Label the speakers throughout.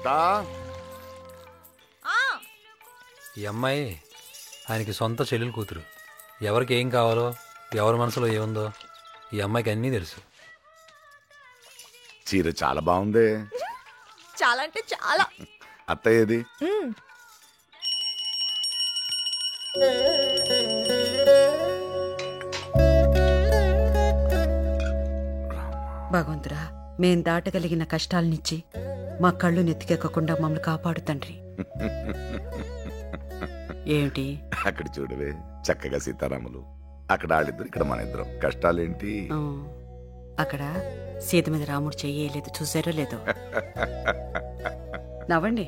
Speaker 1: సీతా,
Speaker 2: ఈ అమ్మాయి ఆయనకి సొంత చెల్లెలు కూతురు. ఎవరికి ఏం కావాలో, ఎవరి మనసులో ఏముందో ఈ అమ్మాయికి అన్నీ తెలుసు.
Speaker 1: చీర చాలా బాగుంది.
Speaker 3: చాలా అంటే చాలా.
Speaker 1: అత్తయ్యది
Speaker 4: భగవంతుడా, మేం దాటగలిగిన కష్టాలనిచ్చి మా కళ్ళు నెత్తికెక్కకుండా మమ్మల్ని కాపాడు తండ్రి. ఏమిటి
Speaker 1: అక్కడ చూడవే, చక్కగా సీతారాములు. అక్కడ ఆడిద్దరు, ఇక్కడ మన ఇద్దరం. కష్టాలేంటి?
Speaker 4: అక్కడ సీత మీద రాముడు చెయ్యలేదు, చూసారో లేదో. నవ్వండి.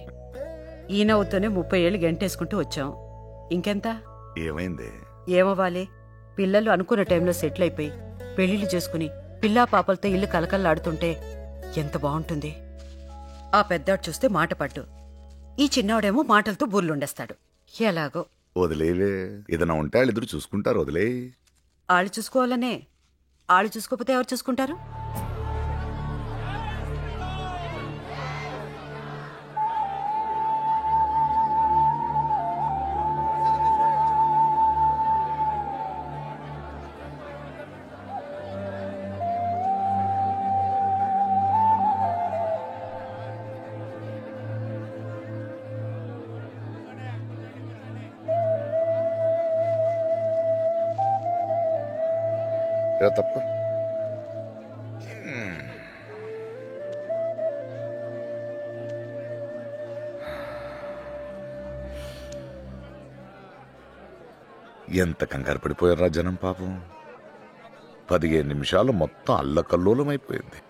Speaker 4: ఈ నవ్వుతోనే 30 ఏళ్ళు గంటేసుకుంటూ వచ్చాం. ఇంకెంత?
Speaker 1: ఏమైంది?
Speaker 4: ఏమవ్వాలి? పిల్లలు అనుకున్న టైంలో సెటిల్ అయిపోయి పెళ్లిళ్ళు చేసుకుని పిల్లా పాపలతో ఇల్లు కలకల్లాడుతుంటే ఎంత బాగుంటుంది. ఆ పెద్దాడు చూస్తే మాట పట్టు, ఈ చిన్నవాడేమో మాటలతో బుర్లుండేస్తాడు. ఎలాగో
Speaker 1: వదిలేవే, ఏదైనా ఉంటే వాళ్ళిద్దరు చూసుకుంటారు. వదిలే.
Speaker 4: ఆళ్ళు చూసుకోవాలనే. ఆళ్ళు చూసుకోకపోతే ఎవరు చూసుకుంటారు?
Speaker 1: తప్ప ఎంత కంగారు పడిపోయారా జనం పాపం. 15 నిమిషాలు మొత్తం అల్లకల్లోలమైపోయింది.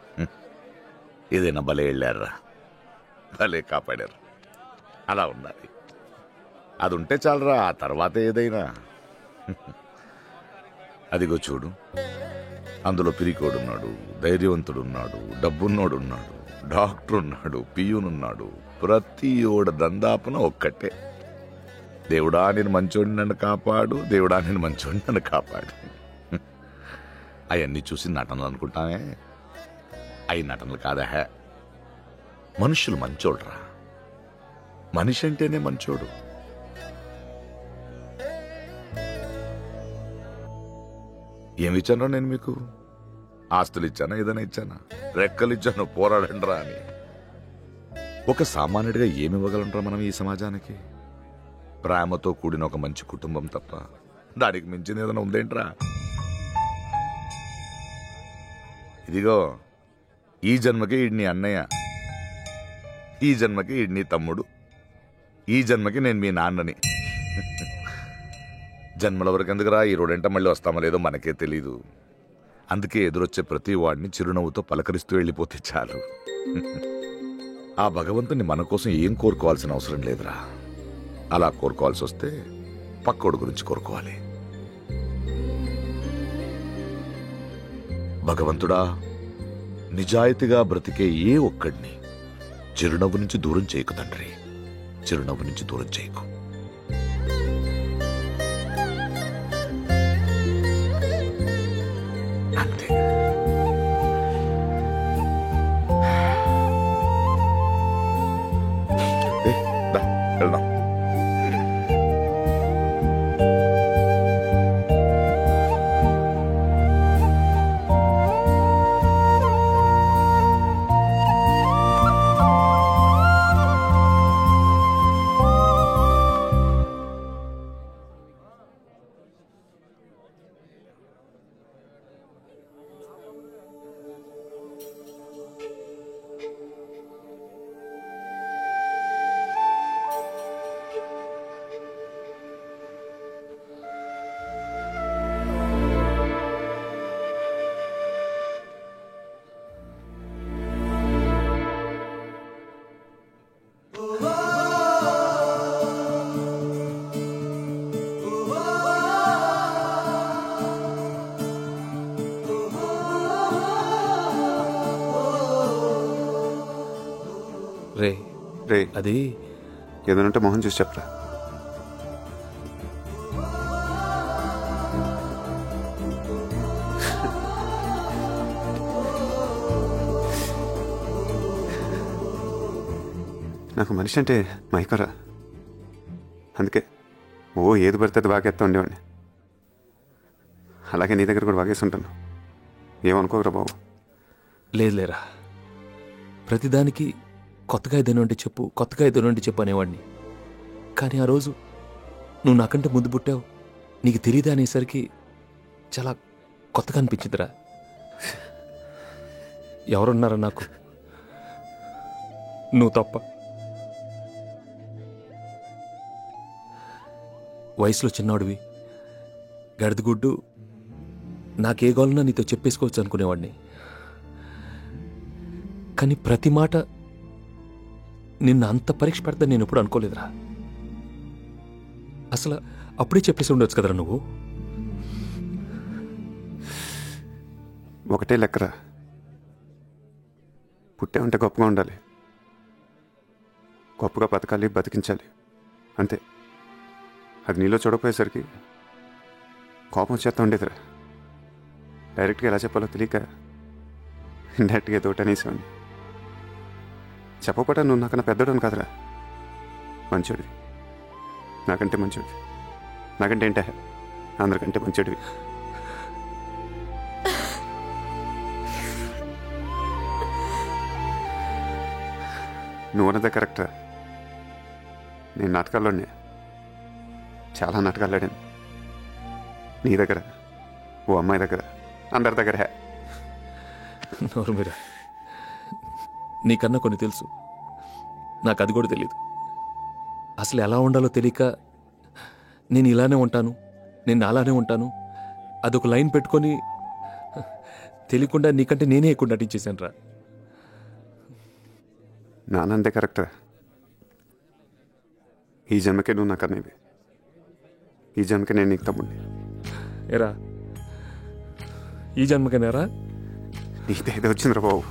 Speaker 1: ఏదైనా భలే వెళ్ళారా, భలే కాపాడారు. అలా ఉండాలి. అది ఉంటే చాలరా, ఆ తర్వాత ఏదైనా. అదిగో చూడు, అందులో పిరికోడున్నాడు, ధైర్యవంతుడున్నాడు, డబ్బున్నోడున్నాడు, డాక్టర్ ఉన్నాడు, పియూనున్నాడు. ప్రతి ఓడ దందాపున ఒక్కటే, దేవుడా నేను మంచోడిని నన్ను కాపాడు, దేవుడా నేను మంచోడిని నన్ను కాపాడు. అవన్నీ చూసి నటనలు అనుకుంటామే. అవి నటనలు కాదా. మనుషులు మంచోడురా. మనిషి అంటేనే మంచోడు. ఏమి ఇచ్చానో నేను మీకు? ఆస్తులు ఇచ్చానా, ఏదైనా ఇచ్చానా? రెక్కలు ఇచ్చాను, పోరాడండ్రా అని. ఒక సామాన్యుడిగా ఏమి ఇవ్వగలంరా మనం ఈ సమాజానికి? ప్రేమతో కూడిన ఒక మంచి కుటుంబం తప్ప దానికి మించింది ఏదైనా ఉందేంట్రా? ఇదిగో, ఈ జన్మకి ఈడ్ని అన్నయ్య, ఈ జన్మకి ఈడ్ని తమ్ముడు, ఈ జన్మకి నేను మీ నాన్నని. జన్మల వరకు ఎందుకురా, ఈ రోడంట మళ్ళీ వస్తామో లేదో మనకే తెలీదు. అందుకే ఎదురొచ్చే ప్రతి వాడిని చిరునవ్వుతో పలకరిస్తూ వెళ్ళిపోతే చాలు. ఆ భగవంతుని మన కోసం ఏం కోరుకోవాల్సిన అవసరం లేదురా. అలా కోరుకోవాల్సి వస్తే పక్కోడు గురించి కోరుకోవాలి. భగవంతుడా, నిజాయితీగా బ్రతికే ఏ ఒక్కడిని చిరునవ్వు నుంచి దూరం చేయకు తండ్రి, చిరునవ్వు నుంచి దూరం చేయకు. అంతే. వెళ్దాం.
Speaker 2: రే
Speaker 5: రే,
Speaker 2: అది
Speaker 5: ఏదైనా మొహం చూసి చెప్పరా. నాకు మనిషి అంటే మైకరా. అందుకే ఏది పడితే అది బాగేస్తా ఉండేవాడిని. అలాగే నీ దగ్గర కూడా బాగేసి ఉంటాను. ఏమనుకోకరా బాబు.
Speaker 6: లేదు లేరా, ప్రతిదానికి కొత్తగా ఏదైనా ఉంటే చెప్పు, కొత్తగా ఏదైనా ఉంటే చెప్పు అనేవాడిని. కానీ ఆ రోజు నువ్వు నాకంటే ముందు పుట్టావు, నీకు తెలియదా అనేసరికి చాలా కొత్తగా అనిపించిందిరా. ఎవరున్నారా నాకు, నువ్వు తప్ప. వయసులో చిన్నవాడివి, గడిదిగుడ్డు, నాకే గోలన్నా నీతో చెప్పేసుకోవచ్చు అనుకునేవాడిని. కానీ ప్రతి మాట నిన్ను అంత పరీక్ష పెడతా నేను ఎప్పుడు అనుకోలేదురా. అసలు అప్పుడే చెప్పేసి ఉండొచ్చు కదరా నువ్వు.
Speaker 5: ఒకటే లెక్కరా, పుట్టే ఉంటే గొప్పగా ఉండాలి, గొప్పగా బతకాలి, బతికించాలి, అంతే. అది నీలో చూడకపోయేసరికి కోపం వచ్చేస్తా ఉండేదిరా. డైరెక్ట్గా ఎలా చెప్పాలో తెలియక ఇండైరెక్ట్గా ఏదో ఒకటి అనేసేవాడిని. చెప్పకుండా నువ్వు నాకన్నా పెద్దోడని కాదురా, మంచోడివి, నాకంటే మంచోడివి, నాకంటే ఏంటే అందరికంటే మంచోడివి. నువ్వు అన్నదే కరెక్టా. నేను నాటకాల్లోనే చాలా నాటకాలు ఆడాను. నీ దగ్గర, ఓ అమ్మాయి దగ్గర, అందరి దగ్గర.
Speaker 6: నోరు మీరా, నీకన్నా కొన్ని తెలుసు, నాకు అది కూడా తెలియదు. అసలు ఎలా ఉండాలో తెలియక నేను ఇలానే ఉంటాను, నేను అలానే ఉంటాను, అదొక లైన్ పెట్టుకొని తెలియకుండా నీకంటే నేనే ఎక్కువ నటించేశాను రా.
Speaker 5: నానందే కరెక్టా. ఈ జన్మకే నువ్వు నాకు అనేవి, ఈ జన్మకే నేను నీకు తమ్ముడిని.
Speaker 6: ఏరా, ఈ జన్మకేనారా?
Speaker 5: నీదేదో వచ్చిందిరా బాబు.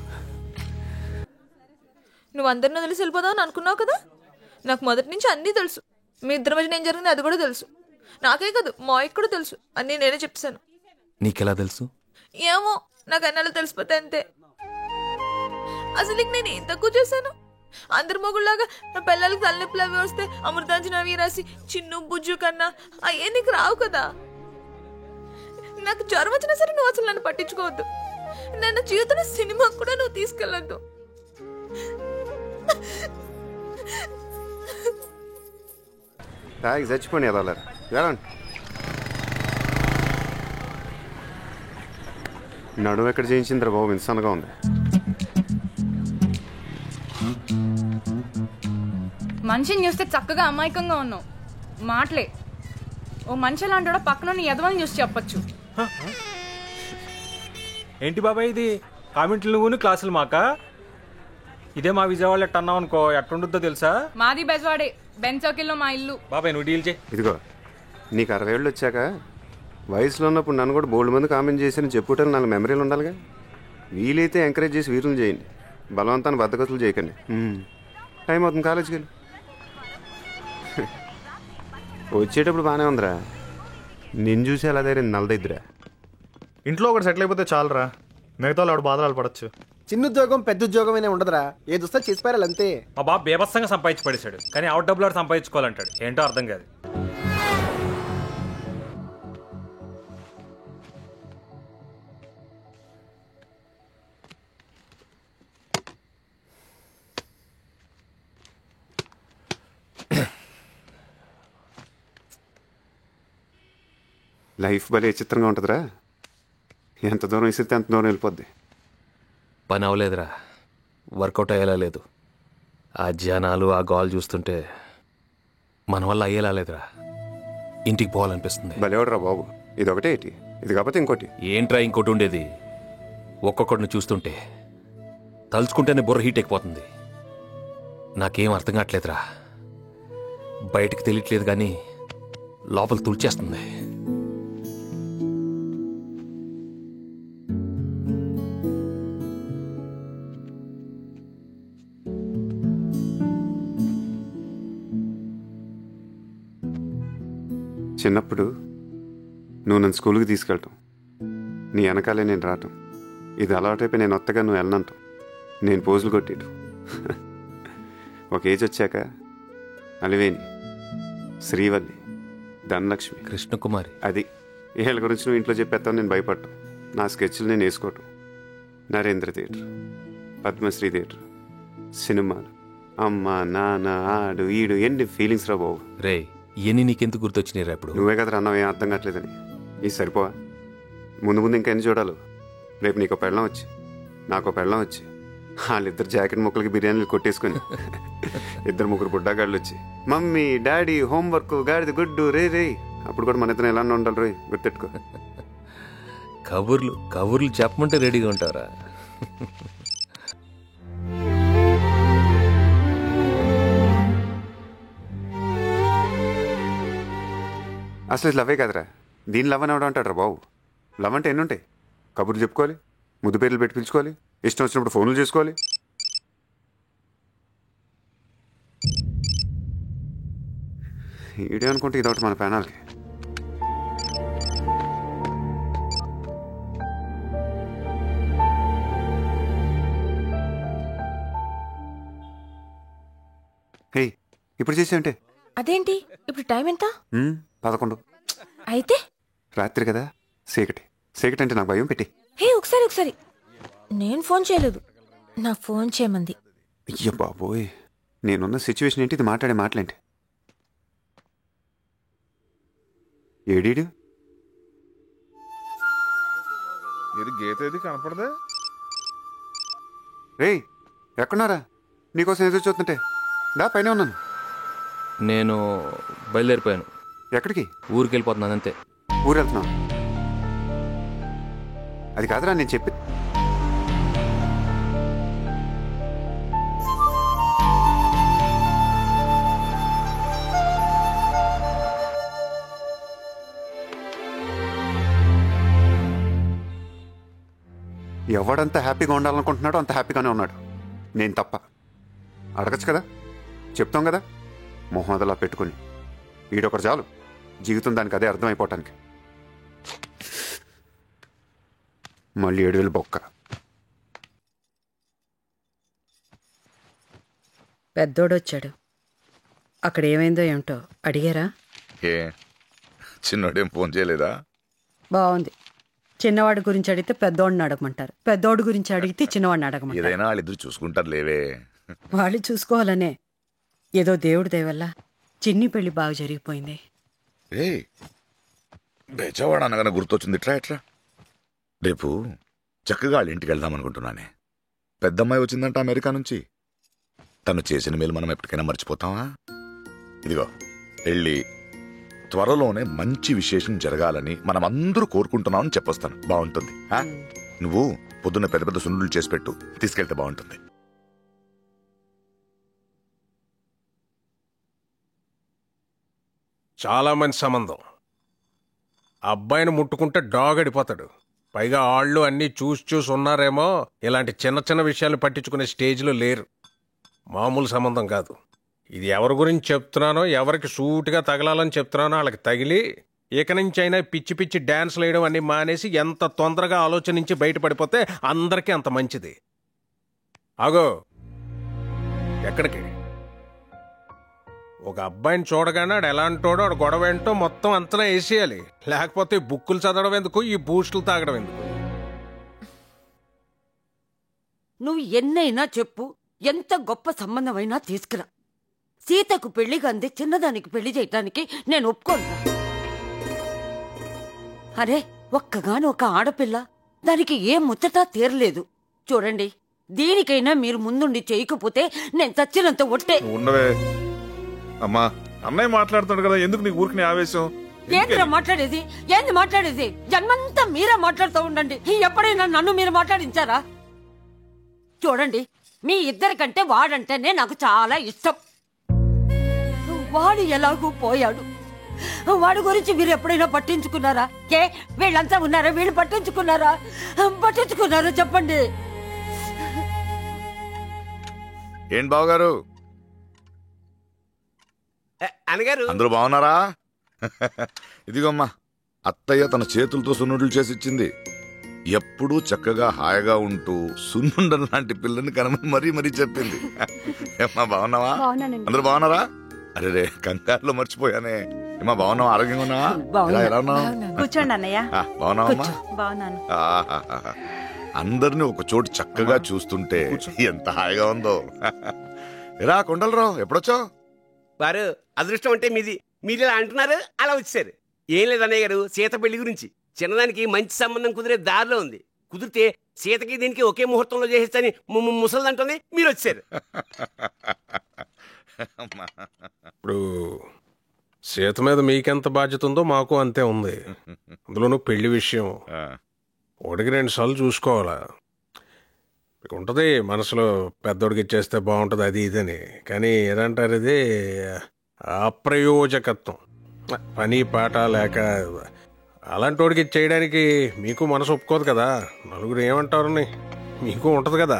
Speaker 3: నువ్వు అందరిని వదిలేసి వెళ్ళిపోదావు అని అనుకున్నావు కదా. నాకు మొదటి నుంచి అన్నీ తెలుసు. మీ ఇద్దరి మధ్యన ఏం జరిగింది అది కూడా తెలుసు. నాకే కాదు మా అయ్యకి కూడా తెలుసు. అన్నీ నేనే చెప్తాను.
Speaker 6: నీకెలా తెలుసు?
Speaker 3: ఏమో, నాకు అన్నాళ్ళు తెలిసిపోతే అంతే. అసలు నీకు నేను ఏం తక్కువ చేశాను? అందరి మొగుళ్ళలాగా నా పిల్లలకి తలనొప్పులు అవి వస్తే అమృతాంజన్ అవి రాసి చిన్ను బుజ్జు కన్నా అయ్యే నీకు రావు కదా. నాకు జ్వరం వచ్చినా సరే నువ్వు అసలు నన్ను పట్టించుకోవద్దు. నన్ను జీవితంలో సినిమాకు కూడా నువ్వు తీసుకెళ్ళొద్దు.
Speaker 5: తాగి చచ్చిపోయి ఎదవలేరు. వెళ్ళండి. నడువు ఎక్కడ చేయించిందిరా బాబు, ఇన్సాన్గా ఉంది.
Speaker 7: మనిషిని చూస్తే చక్కగా అమాయకంగా ఉన్నావు, మాటలే. ఓ మనిషి లాంటి పక్కన నీ ఎదవని చూసి చెప్పచ్చు.
Speaker 8: ఏంటి బాబాయ్ ఇది? కామెంట్లు నువ్వు, క్లాసులు మాకా? ఇదే మా విజయవాడలో ఎట్ట అన్నావు అనుకో, ఎట్టుంటుందో తెలుసా?
Speaker 7: మాది బెజవాడే, బెంచోకిల్లో మా ఇల్లు.
Speaker 8: బాబాయ్ నువ్వు డీల్ చేయి.
Speaker 5: ఇదిగో, నీకు 60 ఏళ్ళు వచ్చాక వయసులో ఉన్నప్పుడు నన్ను కూడా బోల్డ్ మంది కామెంట్ చేసి చెప్పుకోవటానికి నాకు మెమరీలు ఉండాలిగా. వీలైతే ఎంకరేజ్ చేసి వీరులు చేయండి, బలవంతాన్ని బద్దగతులు చేయకండి. టైం అవుతుంది, కాలేజీకి వెళ్ళి. వచ్చేటప్పుడు బాగానే ఉందిరా, నిన్ను చూసి అలా దగ్గర నల్లదిద్దురా.
Speaker 9: ఇంట్లో ఒకటి సెటిల్ అయిపోతే చాలరా, మిగతా వాళ్ళు ఆవిడ బాధలు పడచ్చు.
Speaker 10: చిన్న ఉద్యోగం పెద్ద ఉద్యోగం అయినా ఉండదురా, ఏది వస్తే చేసిపారాలి అంతే.
Speaker 8: మా బాబు బేబత్సంగా సంపాదించి పడేశాడు, కానీ అవుట్ డబ్బులు ఆడు సంపాదించుకోవాలంటాడు. ఏంటో అర్థం కాదు.
Speaker 5: లైఫ్ భలే చిత్రంగా ఉంటుందిరా. ఎంత దూరం ఇసిరితే అంత దూరం వెళ్ళిపోద్ది.
Speaker 6: పని అవ్వలేదురా, వర్కౌట్ అయ్యేలా లేదు. ఆ జనాలు, ఆ గోల్ చూస్తుంటే మన వల్ల అయ్యేలా లేదురా. ఇంటికి పోవాలనిపిస్తుంది.
Speaker 5: భలేవాడురా బాబు. ఇది ఒకటే ఏంటి, ఇది కాకపోతే ఇంకోటి.
Speaker 6: ఏంట్రా ఇంకోటి ఉండేది? ఒక్కొక్కడిని చూస్తుంటే తలుచుకుంటేనే బుర్ర హీట్ ఎక్కిపోతుంది. నాకేం అర్థం కావట్లేదురా. బయటకు తెలియట్లేదు కానీ లోపల తుడిచేస్తుంది.
Speaker 5: చిన్నప్పుడు నువ్వు నన్ను స్కూల్కి తీసుకెళ్ళటం, నీ వెనకాలే నేను రావటం, ఇది అలవాటైపోయి నేను వత్తగా నువ్వు వెళ్ళనంటాం, నేను పోజులు కొట్టేయటం. ఒక ఏజ్ వచ్చాక అలివేని, శ్రీవల్లి, ధనలక్ష్మి,
Speaker 6: కృష్ణకుమారి.
Speaker 5: అది వీళ్ళ గురించి నువ్వు ఇంట్లో చెప్పేస్తావు. నేను భయపడటం, నా స్కెచ్లు నేను వేసుకోవటం, నరేంద్ర థియేటర్, పద్మశ్రీ థియేటర్, సినిమాలు, అమ్మ నాన్న ఆడు ఈడు, ఎన్ని ఫీలింగ్స్ రా బాబు.
Speaker 6: రే ఇవన్నీ నీకెందుకు గుర్తొచ్చినాయిరా ఇప్పుడు?
Speaker 5: నువ్వే కదా అన్నావు ఏం అర్థం కావట్లేదని. ఇది సరిపోవా? ముందు ముందు ఇంకా ఎన్ని చూడాలి? రేపు నీకో పెళ్ళం వచ్చి నాకో పెళ్ళం వచ్చి వాళ్ళిద్దరు జాకెట్ ముక్కలకి బిర్యానీలు కొట్టేసుకొని ఇద్దరు ముగ్గురు బుడ్డాగాళ్ళు వచ్చి మమ్మీ డాడీ హోంవర్క్ గాడిది గుడ్డు రే రే, అప్పుడు కూడా మన ఇద్దరు ఎలా ఉండాలి రోయ్, గుర్తెట్టుకో.
Speaker 6: కబుర్లు కబుర్లు చెప్పమంటే రెడీగా ఉంటారా?
Speaker 5: అసలు ఇది లవ్వే కదరా, దీని లవ్ అని ఎవడ అంటాడు బాబు. లవ్ అంటే ఎన్ని ఉంటాయి? కబుర్లు చెప్పుకోవాలి, ముద్దు పేర్లు పెట్టి పిలుచుకోవాలి, ఇష్టం వచ్చినప్పుడు ఫోన్లు చేసుకోవాలి. ఈడే అనుకుంటే ఇదొకటి మన ప్యానాల్కి. హే ఇప్పుడు చేసేయంటే
Speaker 3: అదేంటి ఇప్పుడు టైం ఎంత?
Speaker 5: 11.
Speaker 3: అయితే
Speaker 5: రాత్రి కదా, చీకటి. చీకటి అంటే నాకు భయం. పెట్టి
Speaker 3: హే ఒకసారి నేను ఫోన్ చేయలేదు, నా ఫోన్ చేయమంది.
Speaker 5: అయ్యో బాబోయ్, నేనున్న సిచ్యువేషన్ ఏంటి? ఇది మాట్లాడే మాటలేంటి? ఏడీడు
Speaker 1: ఇది గీత ఏది కనపడదా?
Speaker 5: రేయ్ ఎక్కడున్నారా? నీకోసం ఎదురు చూస్తుంటే దా పైన ఉన్నాను.
Speaker 6: నేను బయలుదేరిపోయాను.
Speaker 5: ఎక్కడికి?
Speaker 6: ఊరికి వెళ్ళిపోతున్నాను అంతే.
Speaker 5: ఊరు వెళ్తున్నావు? అది కాదురా నేను చెప్పి. ఎవడంత హ్యాపీగా ఉండాలనుకుంటున్నాడో అంత హ్యాపీగానే ఉన్నాడు. నేను తప్ప. అడగచ్చు కదా, చెప్తాం కదా, మొహమ్మదలా పెట్టుకుని ఈడొకరు చాలు జీవితం దానికి అదే అర్థమైపోవటానికి. మళ్ళీ 7,000 బొక్క.
Speaker 4: పెద్దోడొచ్చాడు. అక్కడ ఏమైందో ఏమిటో అడిగారా?
Speaker 1: ఏ చిన్నోడేం ఫోన్ చేయలేదా?
Speaker 4: బాగుంది. చిన్నవాడి గురించి అడిగితే పెద్దోడిని అడగమంటారు, పెద్దోడి గురించి అడిగితే చిన్నవాడిని అడగమంటారు.
Speaker 1: ఏదైనా వాళ్ళిద్దరు చూసుకుంటారు లేవే.
Speaker 4: వాళ్ళు చూసుకోవాలనే. ఏదో దేవుడి దయవల్ల చిన్ని పెళ్లి బాగా జరిగిపోయింది.
Speaker 1: ఏ బెజవాడ అనగానే గుర్తొచ్చింది. ఎట్రా రేపు చక్కగా వాళ్ళ ఇంటికి వెళ్దాం అనుకుంటున్నానే. పెద్దమ్మాయి వచ్చిందంట అమెరికా నుంచి. తను చేసిన మేలు మనం ఎప్పటికైనా మర్చిపోతావా? ఇదిగో వెళ్ళి త్వరలోనే మంచి విశేషం జరగాలని మనం అందరూ కోరుకుంటున్నామని చెప్పొస్తాను. బాగుంటుంది. నువ్వు పొద్దున్న పెద్ద పెద్ద సున్నులు చేసి పెట్టు, తీసుకెళ్తే బాగుంటుంది.
Speaker 11: చాలా మంచి సంబంధం. అబ్బాయిని ముట్టుకుంటే డాగ్ అడిపోతాడు. పైగా ఆళ్ళు అన్నీ చూసి ఉన్నారేమో, ఇలాంటి చిన్న చిన్న విషయాలు పట్టించుకునే స్టేజ్లో లేరు. మామూలు సంబంధం కాదు ఇది. ఎవరి గురించి చెప్తున్నానో, ఎవరికి సూటిగా తగలాలని చెప్తున్నానో వాళ్ళకి తగిలి ఇక నుంచి అయినా పిచ్చి పిచ్చి డ్యాన్స్లు వేయడం అన్నీ మానేసి ఎంత తొందరగా ఆలోచనించి బయటపడిపోతే అందరికీ అంత మంచిది. ఆగో, ఎక్కడికి? ఒక అబ్బాయిని చూడగానే ఆడు ఎలాంటోడో, ఆడు గొడవ ఏంటో మొత్తం అంతలా వేసేయాలి. లేకపోతే బుక్కులు చదవడం ఎందుకు, ఈ బూస్టులు తాగడం ఎందుకు?
Speaker 4: నువ్వు ఎన్నైనా చెప్పు, ఎంత గొప్ప సంబంధమైనా తీసుకురా. సీతకు పెళ్లిగా అంది చిన్నదానికి పెళ్లి చేయటానికి నేను ఒప్పుకోను. అరే ఒక్కగాను ఒక ఆడపిల్ల, దానికి ఏ ముచ్చటా తీరలేదు. చూడండి, దీనికైనా మీరు ముందుండి చేయకపోతే నేను చచ్చినంత ఒట్టే.
Speaker 1: ఉండవే అమ్మా, అన్నయ్య మాట్లాడుతున్నాడు కదా, ఎందుకు నీకు ఊరికి ఆవేశం?
Speaker 4: ఏంద్రా మాట్లాడేది? ఏంది మాట్లాడేది? జన్మంతా మీరే మాట్లాడుతూ ఉండండి. ఎప్పుడైనా నన్ను మీరు మాట్లాడించారా? చూడండి, మీ ఇద్దరికంటే వాడంటేనే నాకు చాలా ఇష్టం. వాడు ఎలాగూ పోయాడు. వాడి గురించి మీరు ఎప్పుడైనా పట్టించుకున్నారా? వీళ్ళంతా ఉన్నారా? వీళ్ళు పట్టించుకున్నారా? చెప్పండి.
Speaker 1: ఏంటి బావగారు, అందరూ బాగున్నారా? ఇదిగోమ్మా, అత్తయ్య తన చేతులతో సున్నుడులు చేసి ఇచ్చింది. ఎప్పుడూ చక్కగా హాయిగా ఉంటూ సున్నుండల లాంటి పిల్లని కనమని మరీ చెప్పింది. ఏమ్మా బాగున్నావా? అందరూ బాగున్నారా? అరే రే కంగారులో మర్చిపోయానే. ఏమా బాగున్నావా? ఆరోగ్యంగా ఉన్నావా? ఎలా ఉన్నావు?
Speaker 4: కూర్చోండి అన్నయ్య.
Speaker 1: బాగున్నావమ్మా?
Speaker 4: బాగున్నాను.
Speaker 1: అందరిని ఒక చోటు చక్కగా చూస్తుంటే ఎంత హాయిగా ఉందో. ఎరా కొండలరావు ఎప్పుడొచ్చావు?
Speaker 12: వారు అదృష్టం అంటే మీది. మీరు ఇలా అంటున్నారు, అలా వచ్చారు. ఏం లేదు అన్నయ్య గారు, సీత పెళ్లి గురించి చిన్నదానికి మంచి సంబంధం కుదిరే దారిలో ఉంది. కుదిరితే సీతకి దీనికి ఒకే ముహూర్తంలో చేసేస్తని ముసలిదంటుంది, మీరు వచ్చారు.
Speaker 11: ఇప్పుడు సీత మీద మీకెంత బాధ్యత ఉందో మాకు అంతే ఉంది. అందులోనూ పెళ్లి విషయం 1-2 సార్లు చూసుకోవాలా. మీకు ఉంటుంది మనసులో పెద్దోడికి ఇచ్చేస్తే బాగుంటుంది అది ఇదని. కానీ ఏదంటారు ఇది అప్రయోజకత్వం. పని పాట లేక అలాంటి వాడికి చేయడానికి మీకు మనసు ఒప్పుకోదు కదా. నలుగురు ఏమంటారని మీకు ఉంటుంది కదా.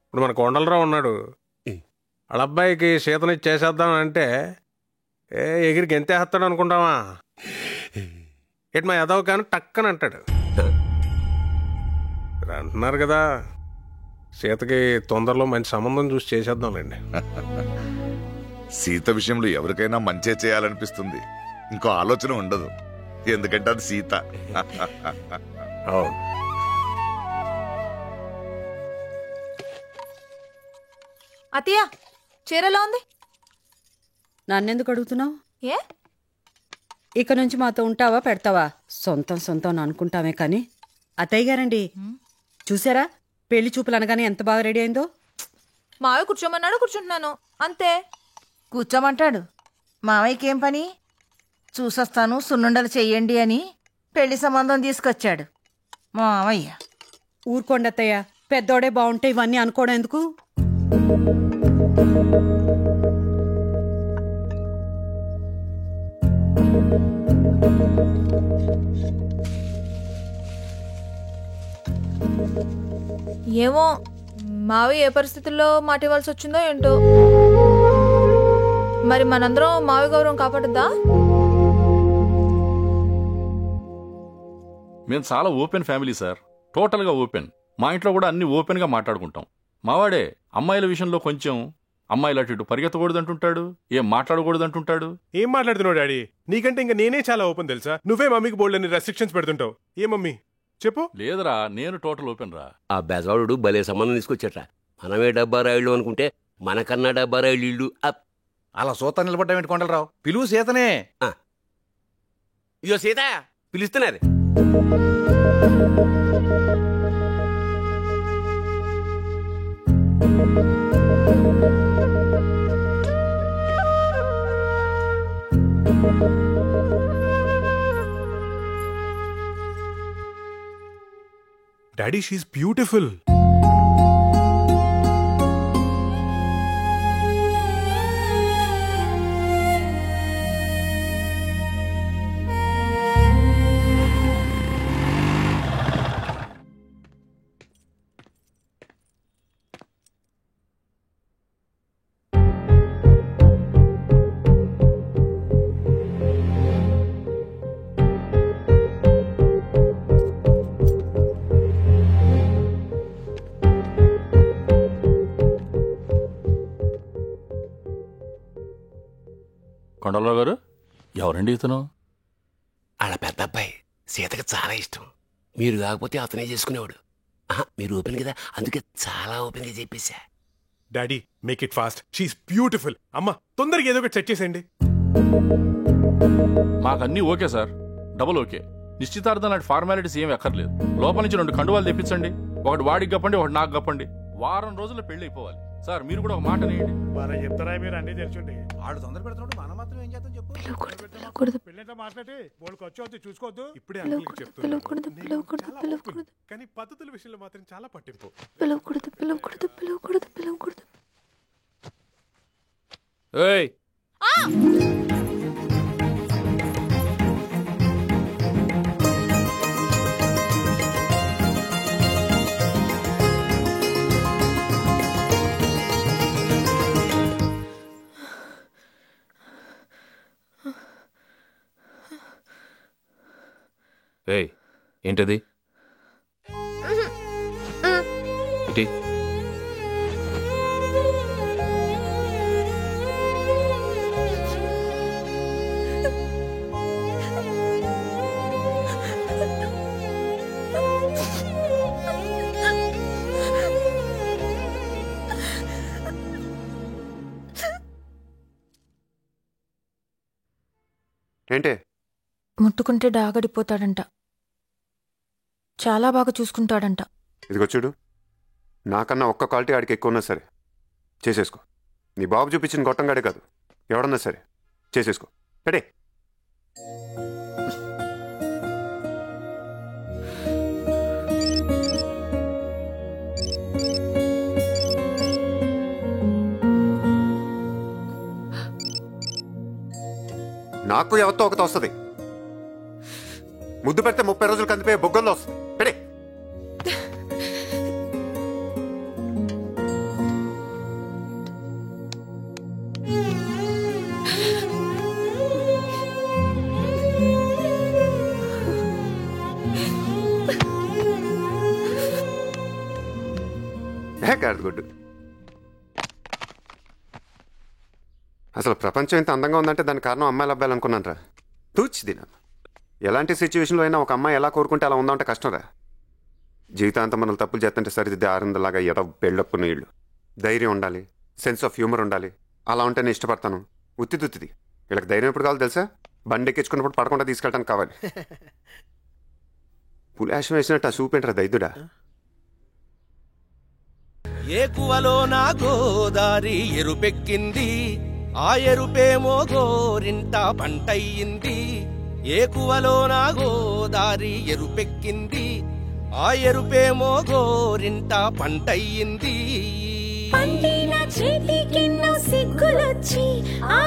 Speaker 11: ఇప్పుడు మన కొండలరావు ఉన్నాడు, వాళ్ళ అబ్బాయికి సీతని చేసేద్దాం అంటే ఎగిరికి ఎంతేస్తాడు అనుకుంటావా? ఎటు మా ఎదవ కానీ టక్కని అంటాడు. అంటున్నారు కదా, సీతకి తొందరలో మంచి సంబంధం చూసి చేసేద్దాంలేండి.
Speaker 1: సీత విషయంలో ఎవరికైనా మంచే చేయాలనిపిస్తుంది, ఇంకో ఆలోచన ఉండదు. ఎందుకంటే అది సీత.
Speaker 11: అవును.
Speaker 3: అత్తయ్య చీరలా ఉంది.
Speaker 4: నన్నెందుకు అడుగుతున్నావు?
Speaker 3: ఏ
Speaker 4: ఇక నుంచి మాతో ఉంటావా పెడతావా? సొంతం అనుకుంటామే కానీ. అత్తయ్య గారండి, చూసారా పెళ్లి చూపులు అనగానే ఎంత బాగా రెడీ అయిందో.
Speaker 3: మావయ్య కూర్చోమన్నాడు, కూర్చుంటున్నాను అంతే.
Speaker 13: కూర్చోమంటాడు. మావయ్యకి ఏం పని? చూసొస్తాను సున్నుండలు చెయ్యండి అని పెళ్లి సంబంధం తీసుకొచ్చాడు మావయ్య.
Speaker 4: ఊరుకోండి అత్తయ్య, పెద్దోడే బాగుంటే ఇవన్నీ అనుకోవడం ఎందుకు?
Speaker 3: ఏమో మావయ్య ఏ పరిస్థితుల్లో మాట ఇవ్వాల్సి వచ్చిందో ఏంటో. మరి మనందరం మావయ్య గౌరవం కాపాడుద్దా?
Speaker 14: మేము చాలా ఓపెన్ ఫ్యామిలీ సార్, టోటల్గా ఓపెన్. మా ఇంట్లో కూడా అన్ని ఓపెన్గా మాట్లాడుకుంటాం. మావాడే అమ్మాయిల విషయంలో కొంచెం అమ్మాయిలు అటు ఇటు పరిగెత్తకూడదు అంటుంటాడు, ఏం మాట్లాడకూడదు అంటుంటాడు.
Speaker 15: ఏం మాట్లాడుతున్నావు డాడీ? నీకంటే ఇంకా నేనే చాలా ఓపెన్ తెలుసా? నువ్వే మమ్మీకి బోల్డ్ అని రెస్ట్రిక్షన్స్ పెడుతుంటావు. ఏ మమ్మీ చెప్పు.
Speaker 14: లేదురా, నేను టోటల్ ఓపెన్ రా.
Speaker 12: ఆ బెజవాడు భలే సంబంధం తీసుకొచ్చాట. మనమే డబ్బా రాయిళ్ళు అనుకుంటే మనకన్నా డబ్బా రాయిళ్ళు ఇల్లు.
Speaker 16: అలా సూత నిలబడ్డా కొండలరావు, పిలువు సీతనే.
Speaker 12: ఇదో సీత పిలుస్తున్నారు.
Speaker 15: Daddy she is beautiful.
Speaker 14: కొండలరావు గారు, ఎవరండి ఇతను?
Speaker 12: వాళ్ళ పెద్ద అబ్బాయి. సీతకి చాలా ఇష్టం. మీరు కాకపోతే అతనే చేసుకునేవాడు. మీరు ఓపెన్ కదా, అందుకే చాలా ఓపెన్ గా చెప్పేశా.
Speaker 15: Daddy make it fast, she's beautiful. అమ్మా తొందరగా ఏదో ఒకటి సెట్ చేసేయండి.
Speaker 14: మాకన్నీ ఓకే సార్, డబుల్ ఓకే. నిశ్చితార్థం లాంటి ఫార్మాలిటీస్ ఏమి ఎక్కర్లేదు. లోపల నుంచి 2 కండువాలు తెప్పించండి, ఒకటి వాడికి గప్పండి, ఒకటి నాకు గప్పండి. వారం రోజుల్లో పెళ్లి అయిపోవాలి. సార్ మీరు కూడా ఒక మాట నేయండి.
Speaker 15: చెప్తారా మీరు అన్ని తెలుసుండి.
Speaker 16: ఆడు తొందర పెడుతున్నాడు, మనం మాత్రం ఏం చేద్దాం చెప్పు.
Speaker 15: పెళ్ళంటే మాట్లాడి బోల్కి వచ్చి చూసుకోవద్దు. ఇప్పుడే కానీ పద్ధతుల విషయంలో మాత్రం చాలా పట్టింపు.
Speaker 14: ఏయ్
Speaker 6: ఏయ్ ఏంటది? ఇటీ.
Speaker 5: ఏంటే?
Speaker 17: ముట్టుకుంటే డాగడిపోతాడంట, చాలా బాగా చూసుకుంటాడంట.
Speaker 5: ఇదిగో చూడు, నాకన్నా ఒక్క క్వాలిటీ ఆడికి ఎక్కువ ఉన్నా సరే చేసేసుకో. నీ బాబు చూపించిన గొట్టంగాడే కాదు, ఎవడన్నా సరే చేసేసుకో. పెడే. నాకు ఎవరితో ఒకటి వస్తుంది. ముద్దు పెడితే 30 రోజులు కందిపోయే బొగ్గల్లో వస్తుంది. పెడే. గాడిదగుడ్డు. అసలు ప్రపంచం ఇంత అందంగా ఉందంటే దానికి కారణం అమ్మాయిలు అబ్బాయిలు అనుకున్నాను రా. తూచిది నన్ను. ఎలాంటి సిచ్యువేషన్లో అయినా ఒక అమ్మాయి ఎలా కోరుకుంటే అలా ఉందా అంటే కష్టం రా. జీవితాంతం మనల్ని తప్పులు చేస్తుంటే సరిదిద్దే ఆరిందలాగా ఎడ పెళ్ళప్పున్న ఇళ్ళు. ధైర్యం ఉండాలి, సెన్స్ ఆఫ్ హ్యూమర్ ఉండాలి. అలా ఉంటే నేను ఇష్టపడతాను. ఉత్తిది వీళ్ళకి ధైర్యం ఎప్పుడు కావాలి తెలుసా? బండి ఎక్కించుకున్నప్పుడు పడకుండా తీసుకెళ్ళడానికి కావాలి. పులాషం వేసినట్టు ఆ చూపేంట్రా దైదుడా.
Speaker 18: ఏకువలో నా గోదారి ఎరుపెక్కింది, ఆ ఎరుపేమో గోరింట పంటయ్యింది. ఏకువలో నా గోదారి ఎరుపెక్కింది, ఆ ఎరుపేమో గోరింట పంటయ్యింది.
Speaker 19: పండిన చేతికెన్నో సిగ్గులొచ్చి ఆ